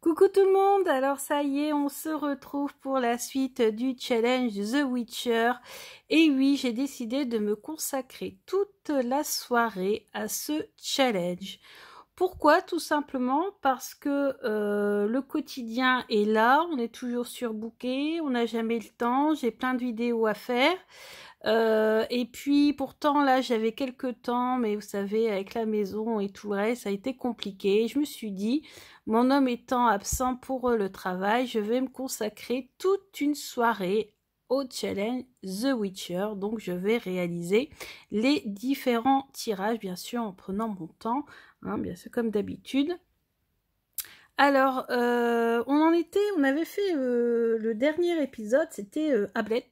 Coucou tout le monde, alors ça y est, on se retrouve pour la suite du challenge The Witcher. Et oui, j'ai décidé de me consacrer toute la soirée à ce challenge. Pourquoi? Tout simplement parce que le quotidien est là, on est toujours surbooké, on n'a jamais le temps, j'ai plein de vidéos à faire. Et puis pourtant là j'avais quelques temps, mais vous savez avec la maison et tout le reste ça a été compliqué. Je me suis dit, mon homme étant absent pour le travail, je vais me consacrer toute une soirée au challenge The Witcher. Donc je vais réaliser les différents tirages, bien sûr en prenant mon temps, hein, bien sûr comme d'habitude. Alors, on avait fait le dernier épisode, c'était Ablet,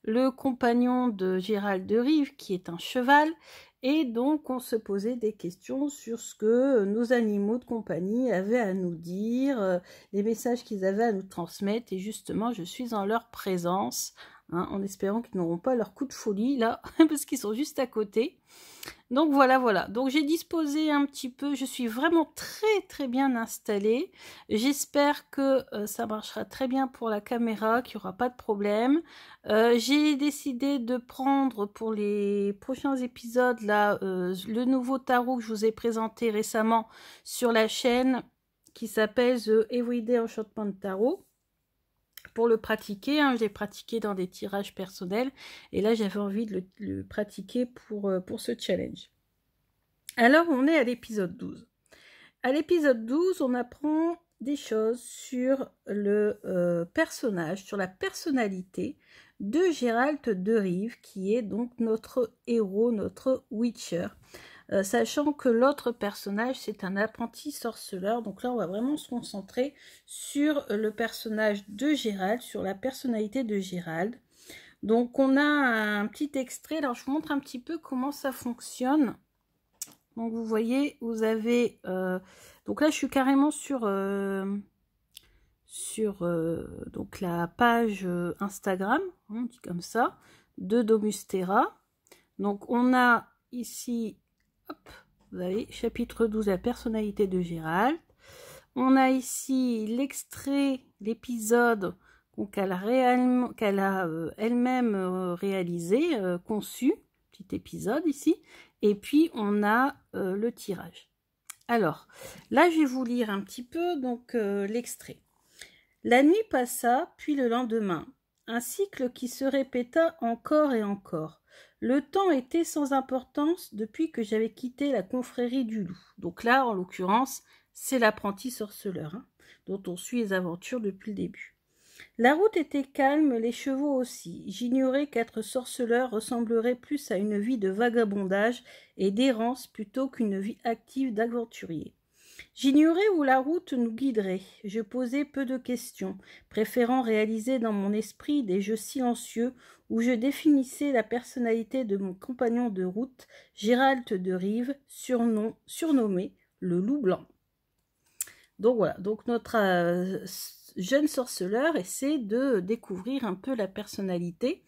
le compagnon de Gérald de Rive, qui est un cheval, et donc on se posait des questions sur ce que nos animaux de compagnie avaient à nous dire, les messages qu'ils avaient à nous transmettre, et justement, je suis en leur présence, hein, en espérant qu'ils n'auront pas leur coup de folie, là, parce qu'ils sont juste à côté. Donc voilà. Donc j'ai disposé un petit peu, je suis vraiment très bien installée. J'espère que ça marchera très bien pour la caméra, qu'il n'y aura pas de problème. J'ai décidé de prendre pour les prochains épisodes là le nouveau tarot que je vous ai présenté récemment sur la chaîne qui s'appelle The Everyday Enchantment Tarot. Pour le pratiquer, hein, je l'ai pratiqué dans des tirages personnels et là j'avais envie de le pratiquer pour ce challenge. Alors on est à l'épisode 12. À l'épisode 12, on apprend des choses sur le personnage, sur la personnalité de Gérald de Rive, qui est donc notre héros, notre Witcher. Sachant que l'autre personnage, c'est un apprenti sorceleur. Donc là, on va vraiment se concentrer sur le personnage de Gérald, sur la personnalité de Gérald. Donc on a un petit extrait. Alors je vous montre un petit peu comment ça fonctionne. Donc vous voyez, vous avez... donc là, je suis carrément sur donc la page Instagram, on dit comme ça, de Domus Terra. Donc on a ici... Hop, vous avez chapitre 12, la personnalité de Gérald. On a ici l'extrait, l'épisode qu'elle a elle-même réalisé, conçu, petit épisode ici. Et puis on a le tirage. Alors, là je vais vous lire un petit peu donc l'extrait. La nuit passa, puis le lendemain. Un cycle qui se répéta encore et encore. Le temps était sans importance depuis que j'avais quitté la confrérie du loup. Donc là, en l'occurrence, c'est l'apprenti sorceleur, hein, dont on suit les aventures depuis le début. La route était calme, les chevaux aussi. J'ignorais qu'être sorceleur ressemblerait plus à une vie de vagabondage et d'errance plutôt qu'une vie active d'aventurier. J'ignorais où la route nous guiderait. Je posais peu de questions, préférant réaliser dans mon esprit des jeux silencieux où je définissais la personnalité de mon compagnon de route, Gérald de Rive, surnommé le Loup Blanc. Donc voilà, donc notre jeune sorceleur essaie de découvrir un peu la personnalité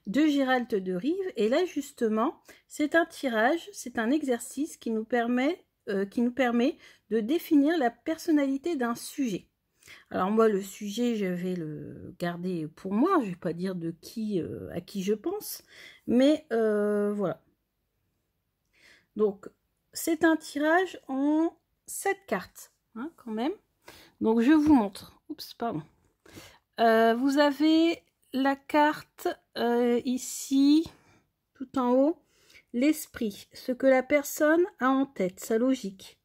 de Gérald de Rive. Et là justement, c'est un tirage, c'est un exercice qui nous permet de définir la personnalité d'un sujet. Alors moi, le sujet, je vais le garder pour moi, je ne vais pas dire de qui, à qui je pense, mais voilà. Donc, c'est un tirage en 7 cartes, hein, quand même. Donc, je vous montre. Oups, pardon. Vous avez la carte ici, tout en haut. L'esprit, ce que la personne a en tête, sa logique.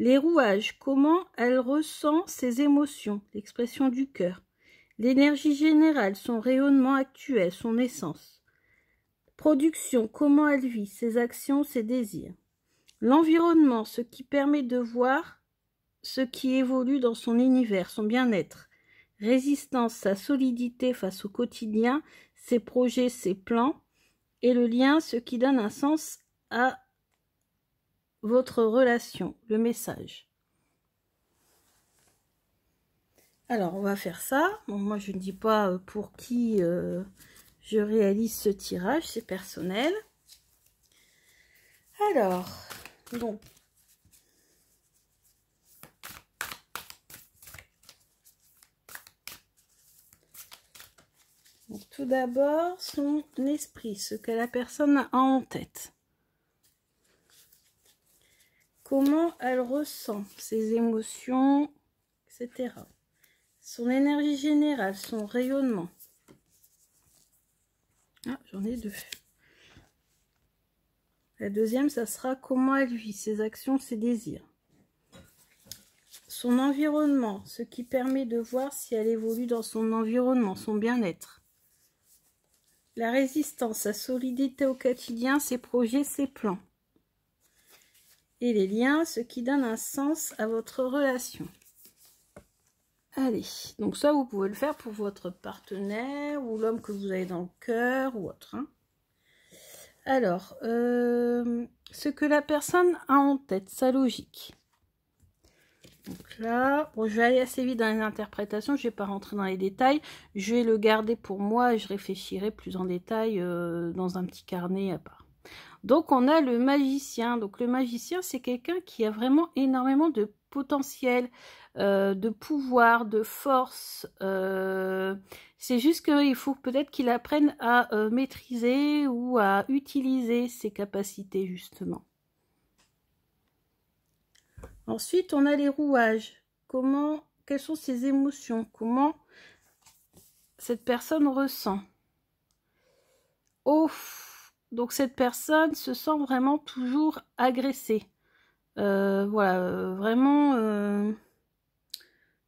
Les rouages, comment elle ressent ses émotions, l'expression du cœur. L'énergie générale, son rayonnement actuel, son essence. Production, comment elle vit, ses actions, ses désirs. L'environnement, ce qui permet de voir ce qui évolue dans son univers, son bien-être. Résistance, sa solidité face au quotidien, ses projets, ses plans. Et le lien, ce qui donne un sens à votre relation, le message. Alors, on va faire ça. Bon, moi, je ne dis pas pour qui je réalise ce tirage, c'est personnel. Alors, donc, Donc, tout d'abord, son esprit, ce que la personne a en tête. Comment elle ressent ses émotions, etc. Son énergie générale, son rayonnement. Ah, j'en ai deux. La deuxième, ça sera comment elle vit ses actions, ses désirs. Son environnement, ce qui permet de voir si elle évolue dans son environnement, son bien-être. La résistance, sa solidité au quotidien, ses projets, ses plans. Et les liens, ce qui donne un sens à votre relation. Allez, donc ça, vous pouvez le faire pour votre partenaire ou l'homme que vous avez dans le cœur ou autre. Hein. Alors, ce que la personne a en tête, sa logique. Donc là, bon, je vais aller assez vite dans les interprétations, je ne vais pas rentrer dans les détails. Je vais le garder pour moi et je réfléchirai plus en détail dans un petit carnet à part. Donc, on a le magicien. Donc, le magicien, c'est quelqu'un qui a vraiment énormément de potentiel, de pouvoir, de force. C'est juste qu'il faut peut-être qu'il apprenne à maîtriser ou à utiliser ses capacités, justement. Ensuite, on a les rouages. Quelles sont ses émotions? Comment cette personne ressent? Oh, donc cette personne se sent vraiment toujours agressée. Voilà, vraiment,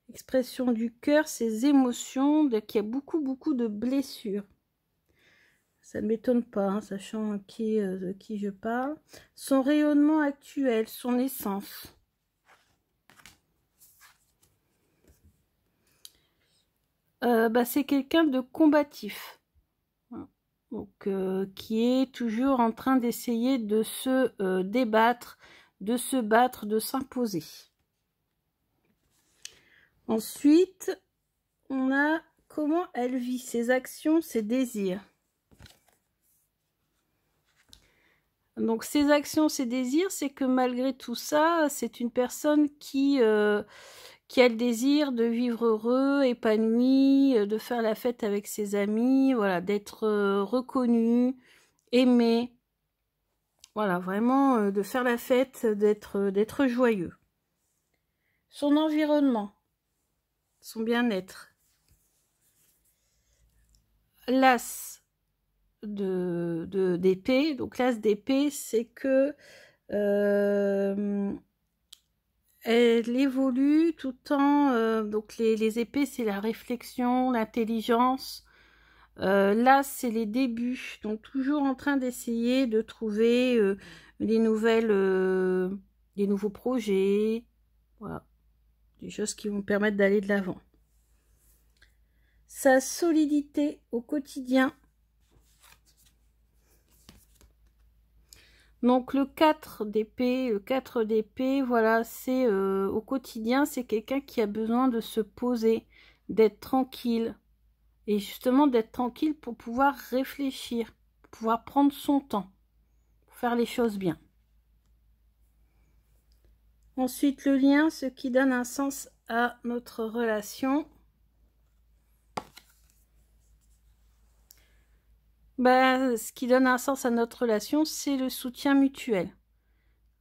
expression du cœur, ses émotions, qu'il y a beaucoup de blessures. Ça ne m'étonne pas, hein, sachant de qui je parle. Son rayonnement actuel, son essence. C'est quelqu'un de combatif. Donc, qui est toujours en train d'essayer de se débattre, de se battre, de s'imposer. Ensuite, on a comment elle vit ses actions, ses désirs. Donc, ses actions, ses désirs, c'est que malgré tout ça, c'est une personne qui a le désir de vivre heureux, épanoui, de faire la fête avec ses amis, voilà, d'être reconnu, aimé. Voilà, vraiment de faire la fête, d'être joyeux. Son environnement, son bien-être. L'as d'épée. Donc l'as d'épée, c'est que elle évolue tout en... donc les épées, c'est la réflexion, l'intelligence. Là, c'est les débuts. Donc toujours en train d'essayer de trouver des nouveaux projets. Voilà. Des choses qui vont permettre d'aller de l'avant. Sa solidité au quotidien. Donc le 4 d'épée, voilà, c'est au quotidien, c'est quelqu'un qui a besoin de se poser, d'être tranquille. Et justement d'être tranquille pour pouvoir réfléchir, pour pouvoir prendre son temps, pour faire les choses bien. Ensuite, le lien, ce qui donne un sens à notre relation. Ce qui donne un sens à notre relation, c'est le soutien mutuel.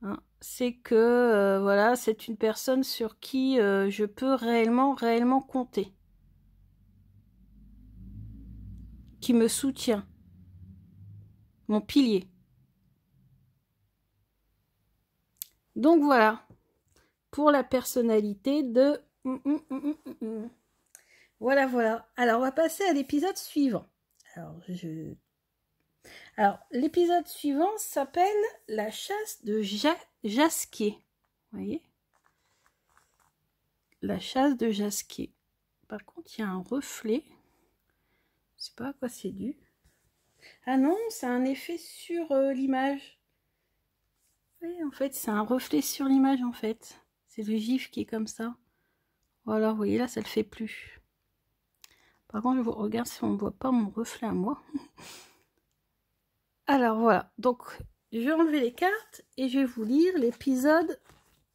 Hein, c'est que, voilà, c'est une personne sur qui je peux réellement compter. Qui me soutient. Mon pilier. Donc, voilà. Pour la personnalité de... Voilà, voilà. Alors, on va passer à l'épisode suivant. Alors, l'épisode suivant s'appelle La chasse de Jasquier. Vous voyez? La chasse de Jasquier. Par contre, il y a un reflet. Je ne sais pas à quoi c'est dû. Ah non, c'est un effet sur l'image. Oui, en fait, c'est un reflet sur l'image, en fait. C'est le gif qui est comme ça. Voilà, vous voyez, là, ça ne le fait plus. Par contre, je vous regarde si on ne voit pas mon reflet à moi. Alors, voilà. Donc, je vais enlever les cartes et je vais vous lire l'épisode.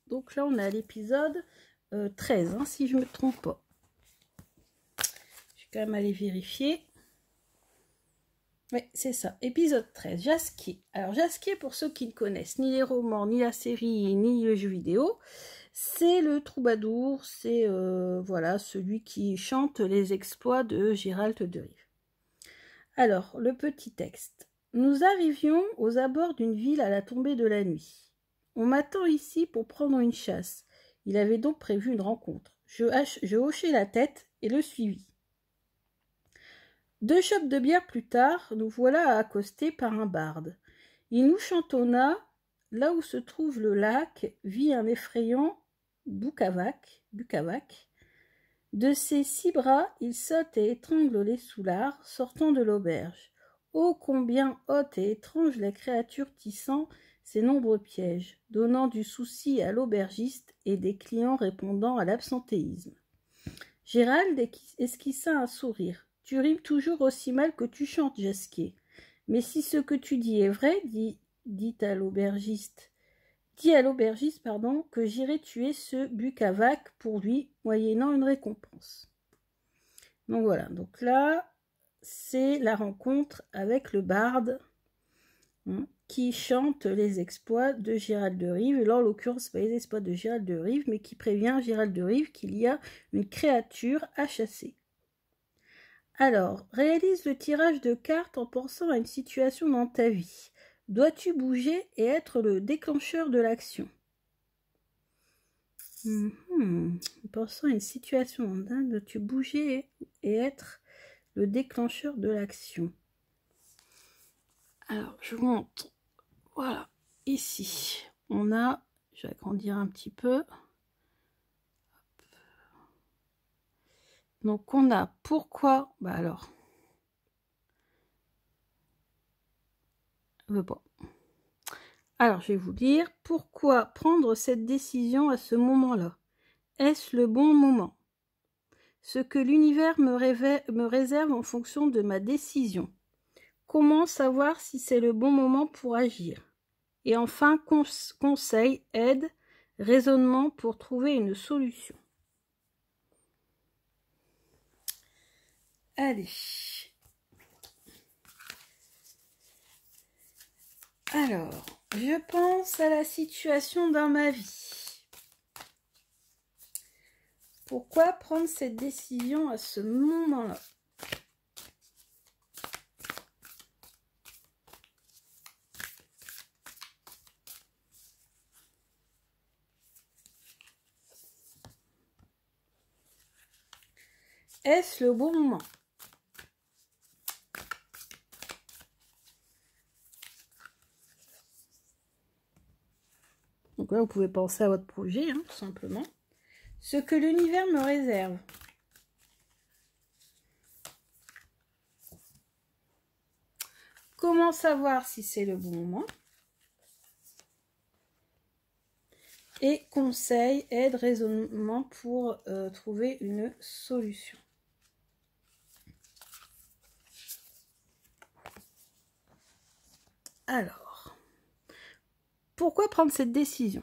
Donc là, on a l'épisode 13, hein, si je ne me trompe pas. Je vais quand même aller vérifier. Oui, c'est ça. Épisode 13, Jasquier. Alors, Jasquier, pour ceux qui ne connaissent ni les romans, ni la série, ni le jeu vidéo, c'est le troubadour, c'est voilà, celui qui chante les exploits de Gérald de Rive. Alors, le petit texte. Nous arrivions aux abords d'une ville à la tombée de la nuit. On m'attend ici pour prendre une chasse. Il avait donc prévu une rencontre. Je hochai la tête et le suivis. 2 chopes de bière plus tard, nous voilà accostés par un barde. Il nous chantonna, là où se trouve le lac, vit un effrayant boucavac. De ses 6 bras, il saute et étrangle les soulards, sortant de l'auberge. Oh, combien haute et étrange la créature tissant ses nombreux pièges, donnant du souci à l'aubergiste et des clients répondant à l'absentéisme. Gérald esquissa un sourire. Tu rimes toujours aussi mal que tu chantes, Jasquier. Mais si ce que tu dis est vrai, dis à l'aubergiste, que j'irai tuer ce Bucavac pour lui, moyennant une récompense. Donc voilà, donc là, c'est la rencontre avec le barde qui chante les exploits de Gérald de Rive. Et là, en l'occurrence, pas les exploits de Gérald de Rive, mais qui prévient Gérald de Rive qu'il y a une créature à chasser. Alors, réalise le tirage de cartes en pensant à une situation dans ta vie. Dois-tu bouger et être le déclencheur de l'action? En pensant à une situation dans ta vie, dois-tu bouger et être le déclencheur de l'action? Alors, je vous montre. Voilà, ici, on a, je vais agrandir un petit peu. Donc, on a pourquoi, bah alors, je veux pas. Alors, je vais vous dire pourquoi prendre cette décision à ce moment-là. Est-ce le bon moment? Ce que l'univers me réserve en fonction de ma décision. Comment savoir si c'est le bon moment pour agir? Et enfin, conseil, aide, raisonnement pour trouver une solution. Allez. Alors, je pense à la situation dans ma vie. Pourquoi prendre cette décision à ce moment-là? Est-ce le bon moment? Donc là, vous pouvez penser à votre projet, hein, tout simplement. Ce que l'univers me réserve. Comment savoir si c'est le bon moment? Et conseil, aide, raisonnement pour trouver une solution. Alors, pourquoi prendre cette décision?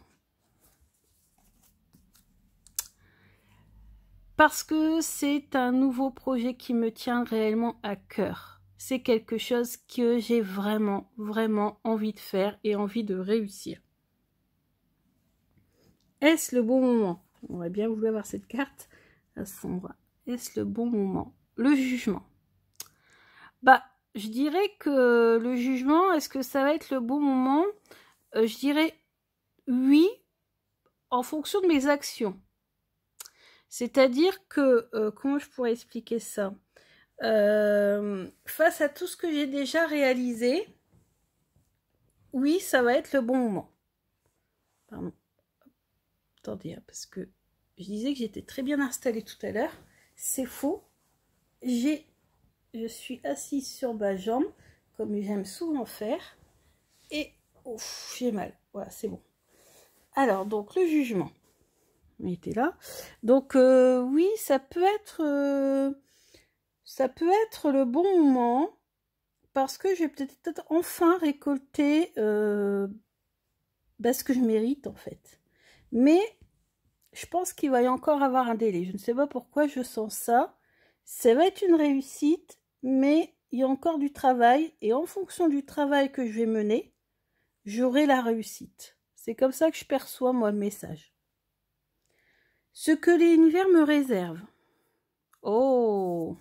Parce que c'est un nouveau projet qui me tient réellement à cœur. C'est quelque chose que j'ai vraiment envie de faire et envie de réussir. Est-ce le bon moment? On aurait bien voulu avoir cette carte à sombre. Est-ce le bon moment? Le jugement. Bah, je dirais que le jugement, est-ce que ça va être le bon moment? Je dirais oui, en fonction de mes actions. C'est-à-dire que, comment je pourrais expliquer ça? Face à tout ce que j'ai déjà réalisé, oui, ça va être le bon moment. Pardon. Attendez, hein, parce que je disais que j'étais très bien installée tout à l'heure. C'est faux. Je suis assise sur ma jambe, comme j'aime souvent faire. Et j'ai mal. Voilà, c'est bon. Alors, donc, le jugement. On était là. Donc, oui, ça peut être le bon moment. Parce que je vais peut-être enfin récolter ce que je mérite, en fait. Mais je pense qu'il va y encore avoir un délai. Je ne sais pas pourquoi je sens ça. Ça va être une réussite, mais il y a encore du travail et en fonction du travail que je vais mener, j'aurai la réussite. C'est comme ça que je perçois, moi, le message. Ce que l'univers me réserve. Oh!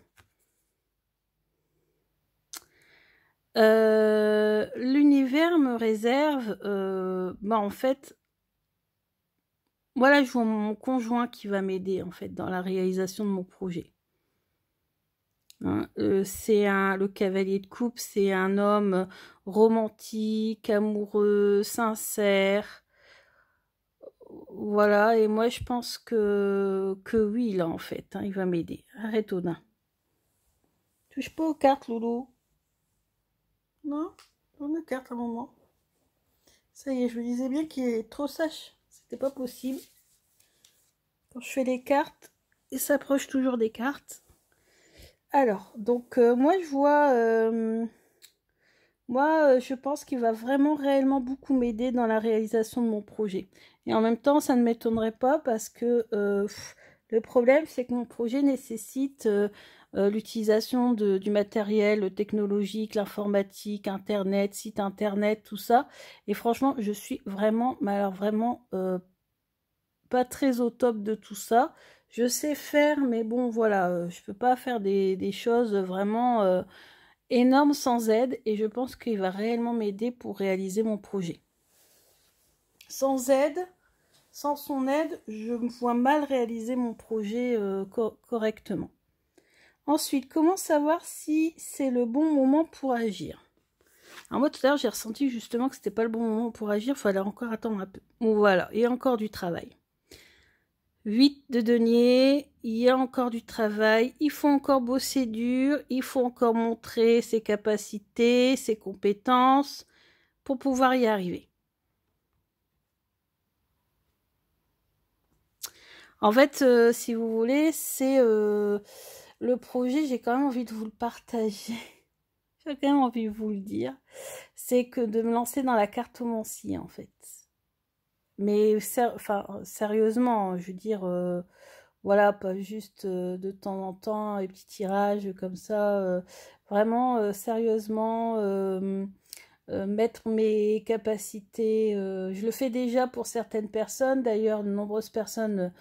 L'univers me réserve, en fait, voilà, je vois mon conjoint qui va m'aider, en fait, dans la réalisation de mon projet. Hein, le cavalier de coupe, c'est un homme romantique, amoureux, sincère. Voilà, et moi, je pense que oui, là, en fait, hein, il va m'aider. Arrête, Odin. Touche pas aux cartes, Loulou. Non, donne une carte à un moment. Ça y est, je me disais bien qu'il est trop sage. C'était pas possible. Quand je fais les cartes, il s'approche toujours des cartes. Alors, donc, moi, je vois... je pense qu'il va vraiment réellement beaucoup m'aider dans la réalisation de mon projet. Et en même temps, ça ne m'étonnerait pas parce que le problème, c'est que mon projet nécessite l'utilisation du matériel technologique, l'informatique, Internet, site Internet, tout ça. Et franchement, je suis vraiment, mais alors vraiment pas très au top de tout ça. Je sais faire, mais bon, voilà, je peux pas faire des choses vraiment... énorme sans aide, et je pense qu'il va réellement m'aider pour réaliser mon projet. Sans aide, sans son aide, je me vois mal réaliser mon projet correctement. Ensuite, comment savoir si c'est le bon moment pour agir? Alors moi tout à l'heure j'ai ressenti justement que c'était pas le bon moment pour agir, il fallait encore attendre un peu. Bon, voilà, il y a encore du travail. 8 de denier, il y a encore du travail, il faut encore bosser dur, il faut encore montrer ses capacités, ses compétences pour pouvoir y arriver. En fait, si vous voulez, c'est le projet, j'ai quand même envie de vous le partager. J'ai quand même envie de vous le dire. C'est que de me lancer dans la cartomancie, en fait. Mais sérieusement, je veux dire... voilà, pas juste de temps en temps, les petits tirages comme ça. Vraiment, sérieusement, mettre mes capacités. Je le fais déjà pour certaines personnes. D'ailleurs, de nombreuses personnes,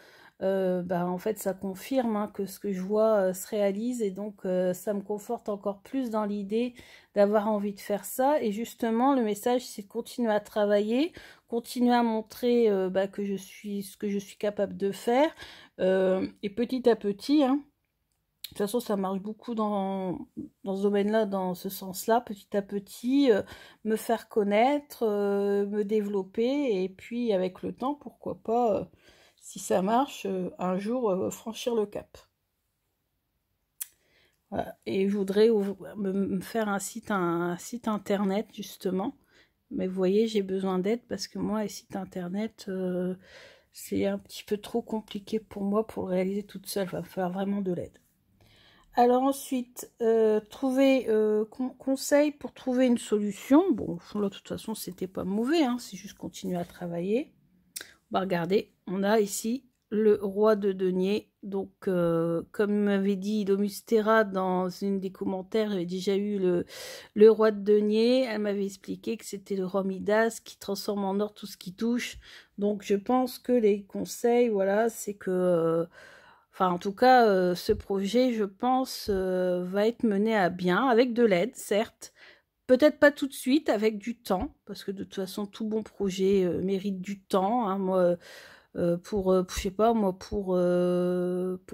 en fait, ça confirme hein, que ce que je vois se réalise. Et donc, ça me conforte encore plus dans l'idée d'avoir envie de faire ça. Et justement, le message, c'est de continuer à travailler, continuer à montrer que je suis ce que je suis capable de faire. Et petit à petit, hein, de toute façon, ça marche beaucoup dans ce domaine-là, dans ce sens-là, petit à petit, me faire connaître, me développer, et puis avec le temps, pourquoi pas, si ça marche, un jour, franchir le cap. Voilà. Et je voudrais me faire un site internet, justement. Mais vous voyez, j'ai besoin d'aide parce que moi, les sites internet, c'est un petit peu trop compliqué pour moi pour le réaliser toute seule. Il va me falloir vraiment de l'aide. Alors ensuite, trouver conseil pour trouver une solution. Bon, là, de toute façon, c'était pas mauvais, hein, c'est juste continuer à travailler. Bah, regardez, on a ici le roi de denier. Donc, comme m'avait dit Domustera dans une des commentaires, j'avais déjà eu le roi de denier. Elle m'avait expliqué que c'était le roi Midas qui transforme en or tout ce qui touche. Donc, je pense que les conseils, voilà, c'est que... en tout cas, ce projet, je pense, va être mené à bien, avec de l'aide, certes. Peut-être pas tout de suite, avec du temps, parce que de toute façon, tout bon projet mérite du temps. Hein. Moi, je sais pas, moi, pour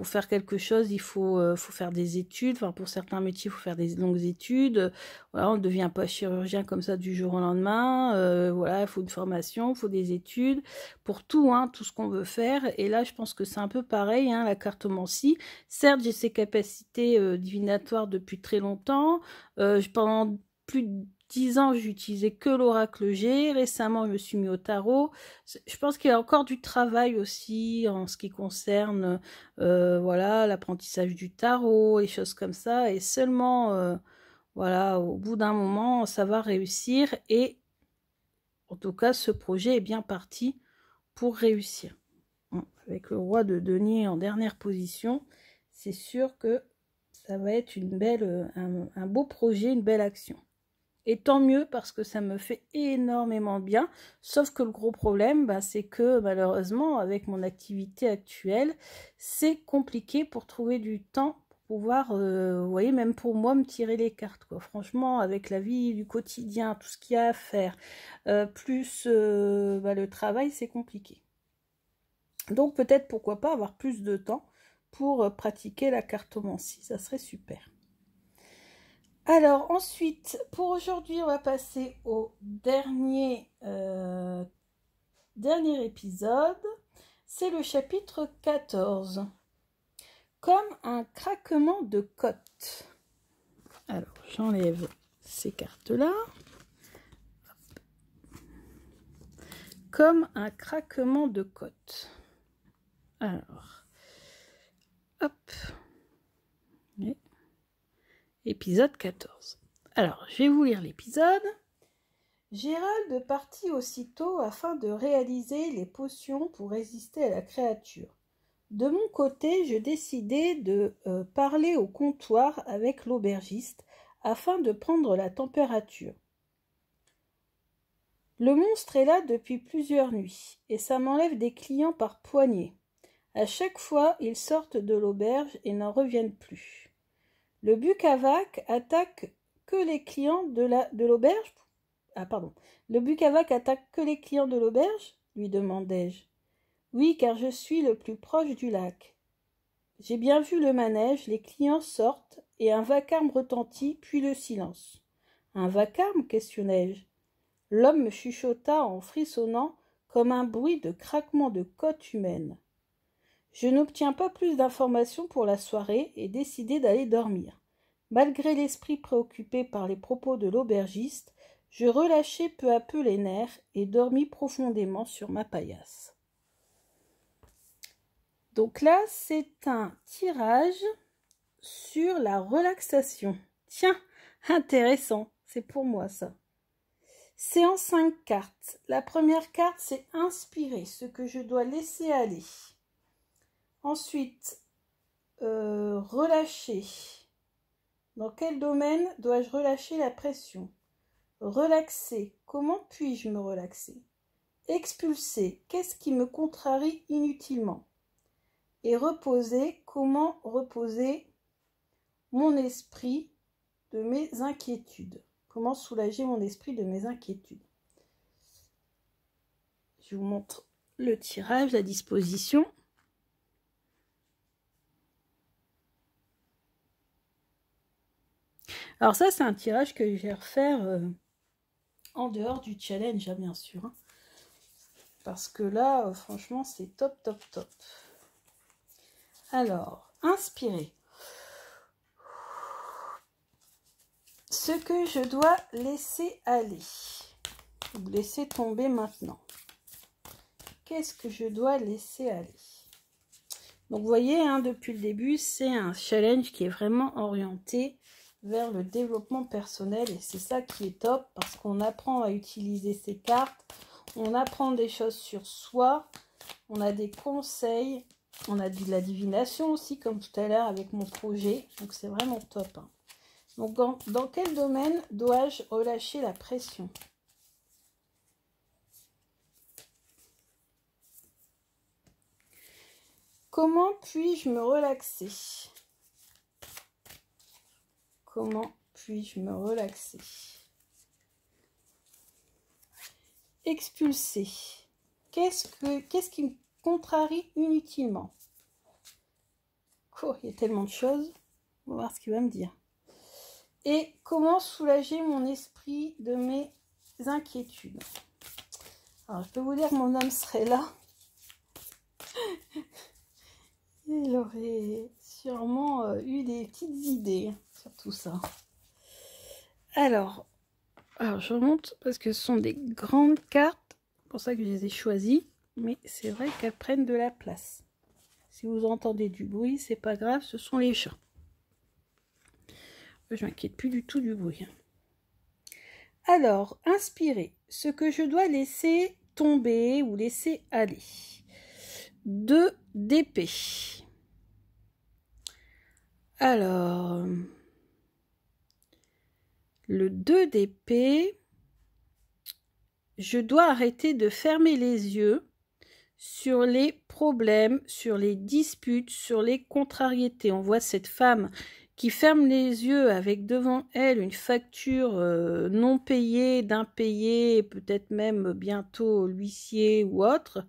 faire quelque chose, il faut faire des études. Enfin, pour certains métiers, il faut faire des longues études. Voilà, on ne devient pas chirurgien comme ça du jour au lendemain. Voilà, il faut une formation, il faut des études pour tout, hein, tout ce qu'on veut faire. Et là, je pense que c'est un peu pareil, hein, la cartomancie. Certes, j'ai ces capacités divinatoires depuis très longtemps. Pendant plus de 10 ans, j'utilisais que l'oracle G. Récemment, je me suis mis au tarot. Je pense qu'il y a encore du travail aussi en ce qui concerne voilà, l'apprentissage du tarot, les choses comme ça. Et seulement, voilà, au bout d'un moment, ça va réussir. Et en tout cas, ce projet est bien parti pour réussir. Avec le roi de denier en dernière position, c'est sûr que Ça va être un beau projet, une belle action. Et tant mieux parce que ça me fait énormément bien. Sauf que le gros problème, bah, c'est que malheureusement, avec mon activité actuelle, c'est compliqué pour trouver du temps pour pouvoir, vous voyez, même pour moi, me tirer les cartes, quoi. Franchement, avec la vie du quotidien, tout ce qu'il y a à faire, plus bah, le travail, c'est compliqué. Donc peut-être, pourquoi pas, avoir plus de temps pour pratiquer la cartomancie. Ça serait super. Alors ensuite, pour aujourd'hui, on va passer au dernier épisode. C'est le chapitre 14. Comme un craquement de côte. Alors, j'enlève ces cartes-là. Comme un craquement de côte. Alors, hop. Et épisode 14. Alors, je vais vous lire l'épisode. Gérald partit aussitôt afin de réaliser les potions pour résister à la créature. De mon côté, je décidai de parler au comptoir avec l'aubergiste afin de prendre la température. Le monstre est là depuis plusieurs nuits et ça m'enlève des clients par poignées. À chaque fois, ils sortent de l'auberge et n'en reviennent plus. Le Bukavak attaque que les clients de l'auberge. Ah, pardon. Le Bukavak attaque que les clients de l'auberge lui demandai-je. Oui, car je suis le plus proche du lac. J'ai bien vu le manège, les clients sortent et un vacarme retentit, puis le silence. Un vacarme, questionnai-je. L'homme me chuchota en frissonnant comme un bruit de craquement de côte humaine. Je n'obtiens pas plus d'informations pour la soirée et décidai d'aller dormir. Malgré l'esprit préoccupé par les propos de l'aubergiste, je relâchai peu à peu les nerfs et dormis profondément sur ma paillasse. Donc là, c'est un tirage sur la relaxation. Tiens, intéressant, c'est pour moi ça. C'est en 5 cartes. La première carte, c'est inspirer, ce que je dois laisser aller. Ensuite, relâcher. Dans quel domaine dois-je relâcher la pression? Relaxer. Comment puis-je me relaxer? Expulser. Qu'est-ce qui me contrarie inutilement? Et reposer. Comment reposer mon esprit de mes inquiétudes? Comment soulager mon esprit de mes inquiétudes? Je vous montre le tirage, la disposition. Alors ça, c'est un tirage que je vais refaire en dehors du challenge, bien sûr. Hein. Parce que là, franchement, c'est top, top, top. Alors, inspirez. Ce que je dois laisser aller. Ou laisser tomber maintenant. Qu'est-ce que je dois laisser aller? Donc, vous voyez, hein, depuis le début, c'est un challenge qui est vraiment orienté vers le développement personnel et c'est ça qui est top parce qu'on apprend à utiliser ces cartes, on apprend des choses sur soi, on a des conseils, on a de la divination aussi comme tout à l'heure avec mon projet, donc c'est vraiment top. Hein. Donc dans quel domaine dois-je relâcher la pression? Comment puis-je me relaxer? Comment puis-je me relaxer? Expulser. Qu'est-ce qui me contrarie inutilement? Oh, il y a tellement de choses. On va voir ce qu'il va me dire. Et comment soulager mon esprit de mes inquiétudes? Alors, je peux vous dire que mon homme serait là. Il aurait sûrement eu des petites idées sur tout ça. Alors, je remonte parce que ce sont des grandes cartes. C'est pour ça que je les ai choisies. Mais c'est vrai qu'elles prennent de la place. Si vous entendez du bruit, c'est pas grave, ce sont les chats. Je m'inquiète plus du tout du bruit. Alors, inspirez. Ce que je dois laisser tomber ou laisser aller. 2 d'épée. Alors, le 2 d'épée, je dois arrêter de fermer les yeux sur les problèmes, sur les disputes, sur les contrariétés. On voit cette femme qui ferme les yeux avec devant elle une facture non payée, d'impayé, peut-être même bientôt l'huissier ou autre.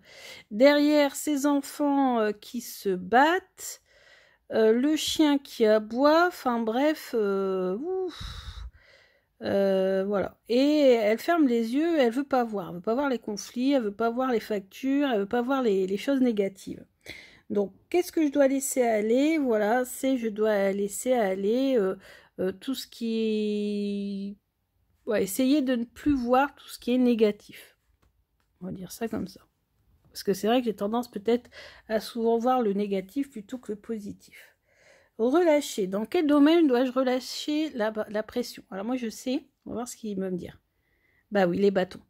Derrière, ses enfants qui se battent, le chien qui aboie, enfin bref, voilà. Et elle ferme les yeux, elle veut pas voir. Elle veut pas voir les conflits, elle veut pas voir les factures, elle veut pas voir les choses négatives. Donc, qu'est-ce que je dois laisser aller? Voilà, c'est je dois laisser aller tout ce qui... Ouais, essayer de ne plus voir tout ce qui est négatif. On va dire ça comme ça. Parce que c'est vrai que j'ai tendance peut-être à souvent voir le négatif plutôt que le positif. Relâcher. Dans quel domaine dois-je relâcher la pression? Alors moi je sais, on va voir ce qu'il va me dire. Bah oui, les bâtons.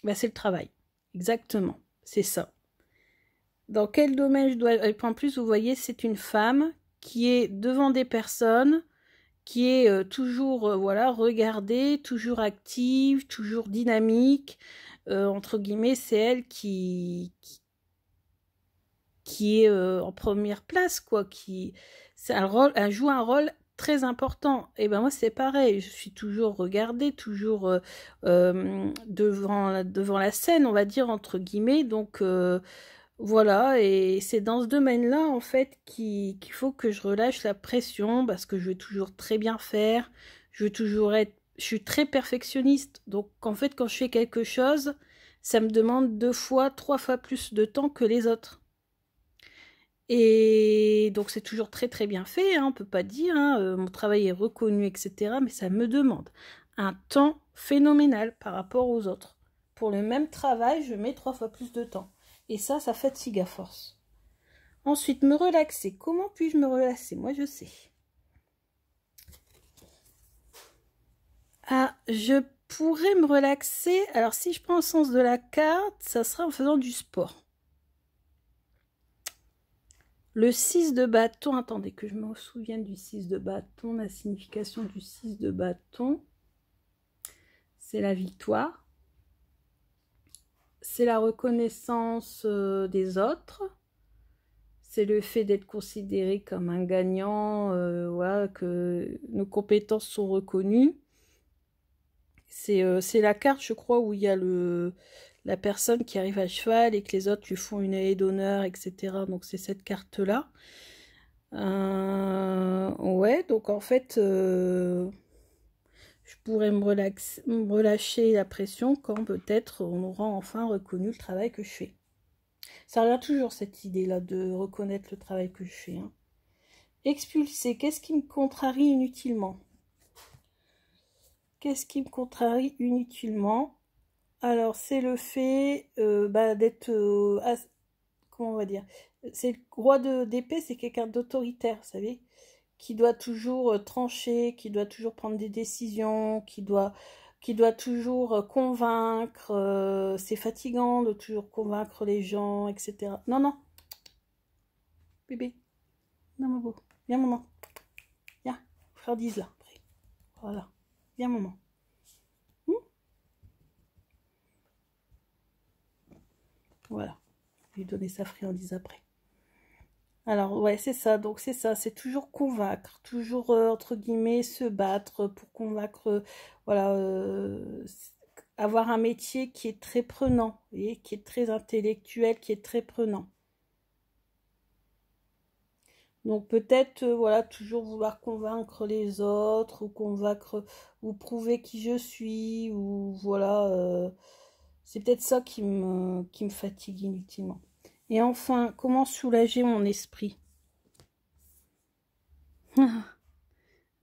Bah c'est le travail. Exactement, c'est ça. Dans quel domaine je dois... En plus, vous voyez, c'est une femme qui est devant des personnes, qui est toujours, voilà, regardée, toujours active, toujours dynamique. Entre guillemets, c'est elle qui est en première place, quoi. Elle joue un rôle très important. Et ben moi, c'est pareil. Je suis toujours regardée, toujours devant la scène, on va dire, entre guillemets. Donc... voilà, et c'est dans ce domaine-là, en fait, qu'il faut que je relâche la pression, parce que je veux toujours très bien faire, je veux toujours être... Je suis très perfectionniste, donc en fait, quand je fais quelque chose, ça me demande 2 fois, 3 fois plus de temps que les autres. Et donc c'est toujours très très bien fait, hein, on peut pas dire, hein, mon travail est reconnu, etc., mais ça me demande un temps phénoménal par rapport aux autres. Pour le même travail, je mets 3 fois plus de temps. Et ça fatigue à force. Ensuite, me relaxer. Comment puis-je me relaxer? Moi, je sais. Ah, je pourrais me relaxer. Alors, si je prends le sens de la carte, ça sera en faisant du sport. Le 6 de bâton. Attendez que je me souvienne du 6 de bâton. La signification du 6 de bâton, c'est la victoire. C'est la reconnaissance des autres. C'est le fait d'être considéré comme un gagnant, voilà, que nos compétences sont reconnues. C'est la carte, je crois, où il y a la personne qui arrive à cheval et que les autres lui font une haie d'honneur, etc. Donc c'est cette carte-là. Ouais, donc en fait, je pourrais me relâcher la pression quand peut-être on aura enfin reconnu le travail que je fais. Ça revient toujours cette idée-là de reconnaître le travail que je fais. Hein. Expulser, qu'est-ce qui me contrarie inutilement? Qu'est-ce qui me contrarie inutilement? Alors, c'est le fait d'être... comment on va dire? C'est le roi d'épée, c'est quelqu'un d'autoritaire, vous savez? Qui doit toujours trancher, qui doit toujours prendre des décisions, qui doit toujours convaincre. C'est fatigant de toujours convaincre les gens, etc. Non, non. Bébé. Non, mon beau. Viens, maman. Viens. Friandise, là. Après. Voilà. Viens, maman. Voilà. Je vais lui donner sa friandise après. Alors, ouais, c'est ça. Donc, c'est ça. C'est toujours convaincre. Toujours, entre guillemets, se battre pour convaincre. Voilà. Avoir un métier qui est très prenant. Et qui est très intellectuel, qui est très prenant. Donc peut-être, voilà, toujours vouloir convaincre les autres, ou convaincre, ou prouver qui je suis, ou voilà, c'est peut-être ça qui me fatigue inutilement. Et enfin, comment soulager mon esprit?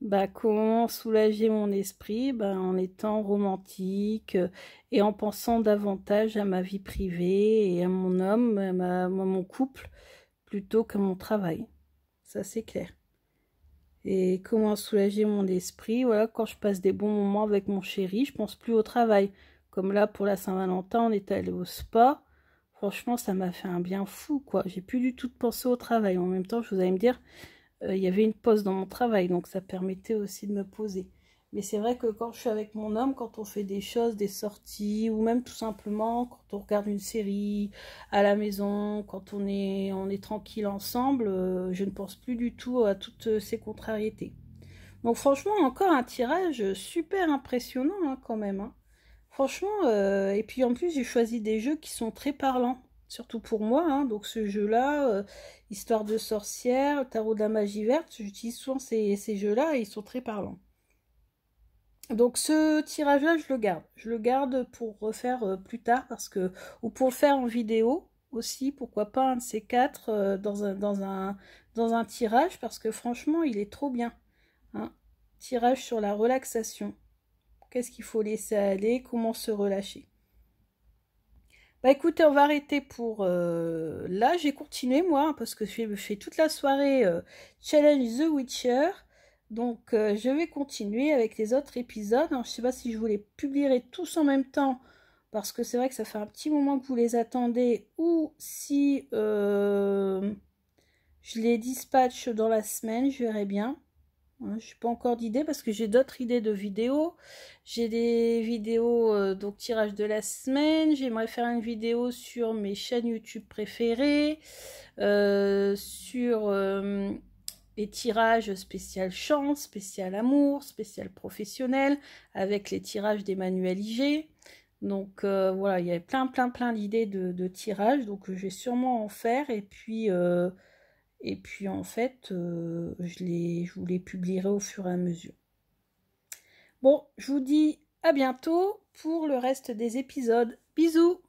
Bah, comment soulager mon esprit? Bah, en étant romantique et en pensant davantage à ma vie privée et à mon homme, à mon couple, plutôt qu'à mon travail. Ça, c'est clair. Et comment soulager mon esprit? Voilà, quand je passe des bons moments avec mon chéri, je pense plus au travail. Comme là, pour la Saint-Valentin, on est allé au spa. Franchement, ça m'a fait un bien fou, quoi. J'ai plus du tout de penser au travail. En même temps, vous allez me dire, il y avait une pause dans mon travail, donc ça permettait aussi de me poser. Mais c'est vrai que quand je suis avec mon homme, quand on fait des choses, des sorties, ou même tout simplement quand on regarde une série à la maison, quand on est tranquille ensemble, je ne pense plus du tout à toutes ces contrariétés. Donc franchement, encore un tirage super impressionnant hein, quand même. Hein. Franchement, et puis en plus j'ai choisi des jeux qui sont très parlants, surtout pour moi. Hein. Donc ce jeu-là, Histoire de sorcière, Tarot de la magie verte, j'utilise souvent ces jeux-là et ils sont très parlants. Donc ce tirage-là, je le garde. Je le garde pour refaire plus tard ou pour le faire en vidéo aussi, pourquoi pas un de ces quatre dans un tirage parce que franchement, il est trop bien. Hein. Tirage sur la relaxation. Qu'est-ce qu'il faut laisser aller? Comment se relâcher? Bah écoutez, on va arrêter pour là. J'ai continué moi parce que je fais toute la soirée Challenge The Witcher. Donc je vais continuer avec les autres épisodes. Alors, je ne sais pas si je vous les publierai tous en même temps parce que c'est vrai que ça fait un petit moment que vous les attendez ou si je les dispatche dans la semaine, je verrai bien. Je n'ai pas encore d'idée parce que j'ai d'autres idées de vidéos. J'ai des vidéos, donc tirage de la semaine. J'aimerais faire une vidéo sur mes chaînes YouTube préférées, sur les tirages spécial chance, spécial amour, spécial professionnel, avec les tirages d'Emmanuel IG. Donc voilà, il y a plein d'idées de tirages, donc je vais sûrement en faire. Et puis en fait, je vous les publierai au fur et à mesure. Bon, je vous dis à bientôt pour le reste des épisodes. Bisous!